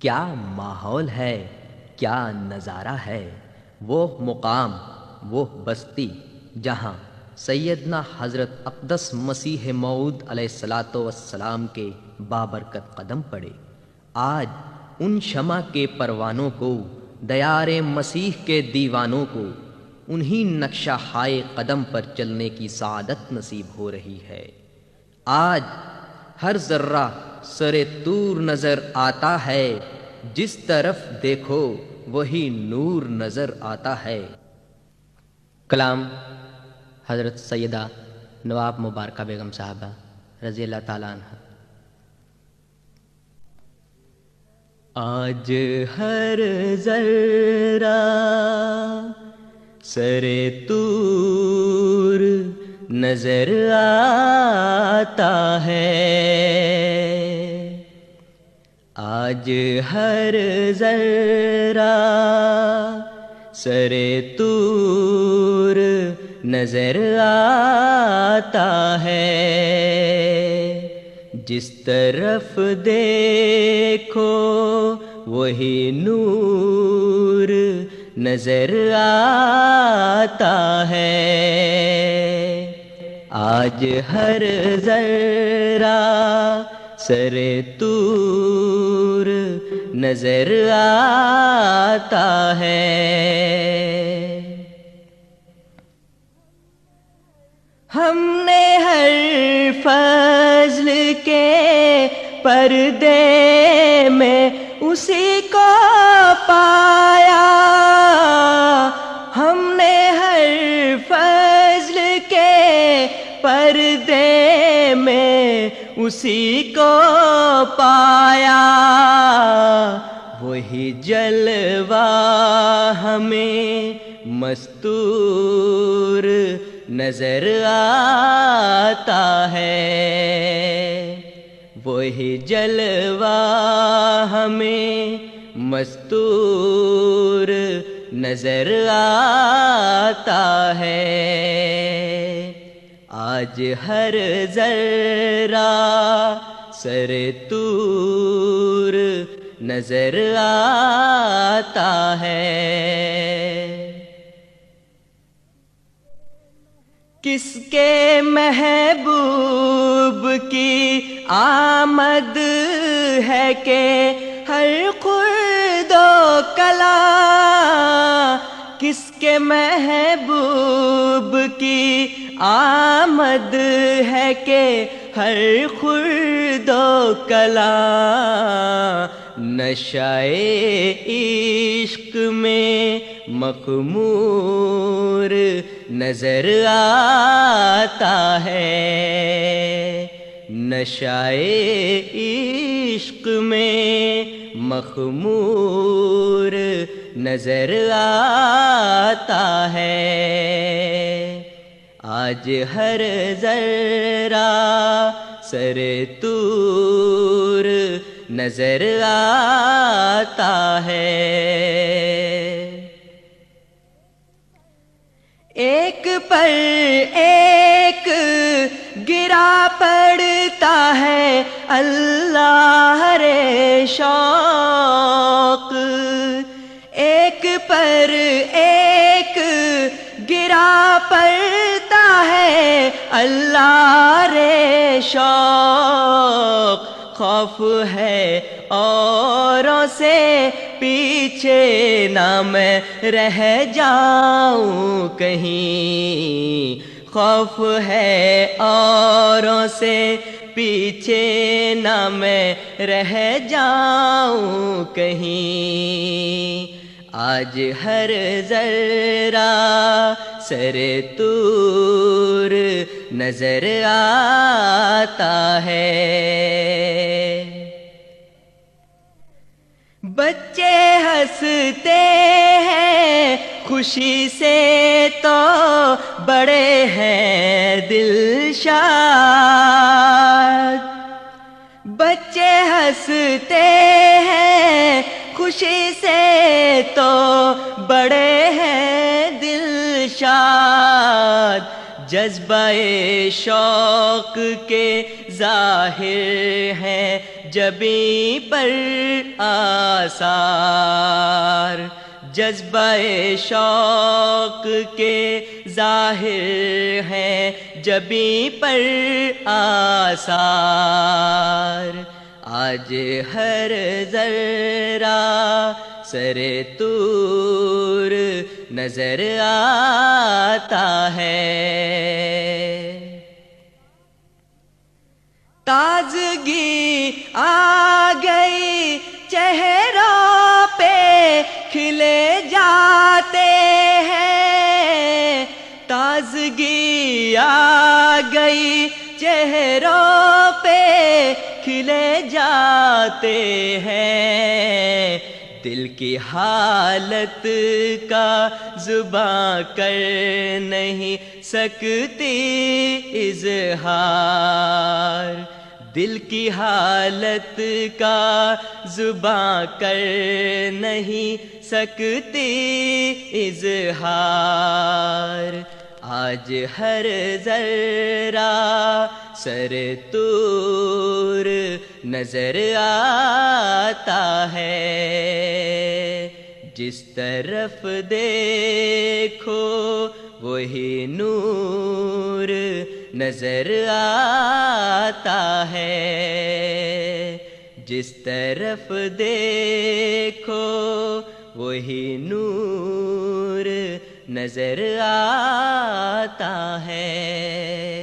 کیا ماحول ہے، کیا نظارہ ہے، وہ مقام، وہ بستی جہاں سیدنا حضرت اقدس مسیح موعود علیہ الصلاۃ والسلام کے بابرکت قدم پڑے۔ آج ان شمع کے پروانوں کو، دیار مسیح کے دیوانوں کو، انہی نقشہ ہائے قدم پر چلنے کی سعادت نصیب ہو رہی ہے۔ آج ہر ذرہ سر طور نظر آتا ہے، جس طرف دیکھو وہی نور نظر آتا ہے۔ کلام حضرت سیدہ نواب مبارکہ بیگم صاحبہ رضی اللہ تعالیٰ عنہ۔ آج ہر ذرہ سر طور نظر آتا ہے، آج ہر ذرہ سر طور نظر آتا ہے، جس طرف دیکھو وہی نور نظر آتا ہے۔ آج ہر ذرہ سر طور نظر آتا ہے۔ ہم نے ہر فضل کے پردے میں اسی کو پایا، ہم نے ہر فضل کے پردے میں اسی کو پایا، وہی جلوہ ہمیں مستور نظر آتا ہے، وہی جلوہ ہمیں مستور نظر آتا ہے۔ آج ہر ذرہ سر طور نظر آتا ہے۔ کس کے محبوب کی آمد ہے کہ ہر خرد و کلا، کس کے محبوب کی آمد ہے کہ ہر خرد و کلا، نشائے عشق میں مخمور نظر آتا ہے، نشائے عشق میں مخمور نظر آتا ہے۔ آج ہر ذرہ سر طور نظر آتا ہے۔ ایک پر ایک گرا پڑتا ہے اللہ رے شوق، ایک پر ایک گرا پڑتا ہے اللہ رے شوق، خوف ہے اوروں سے پیچھے نہ میں رہ جاؤں کہیں، خوف ہے اوروں سے پیچھے نہ میں رہ جاؤں کہیں۔ آج ہر ذرہ سر طور نظر آتا ہے۔ بچے ہنستے ہیں خوشی سے تو بڑے ہیں دل شاد، بچے ہنستے ہیں خوشی سے تو بڑے ہیں دل شاد، جذبہ شوق کے ظاہر ہیں جبیں پر آثار، جذبہ شوق کے ظاہر ہیں جبیں پر آثار، آج ہر ذرہ سر طور نظر آتا ہے، تازگی آ گئی چہروں پہ کھلے جاتے ہیں، تازگی آ گئی چہروں پہ کھلے جاتے ہیں، دل کی حالت کا زباں کر نہیں سکتی اظہار، دل کی حالت کا زباں کر نہیں سکتی اظہار، آج ہر ذرہ سر طور نظر آتا ہے، جس طرف دیکھو وہی نور نظر آتا ہے، جس طرف دیکھو وہی نور نظر آتا ہے۔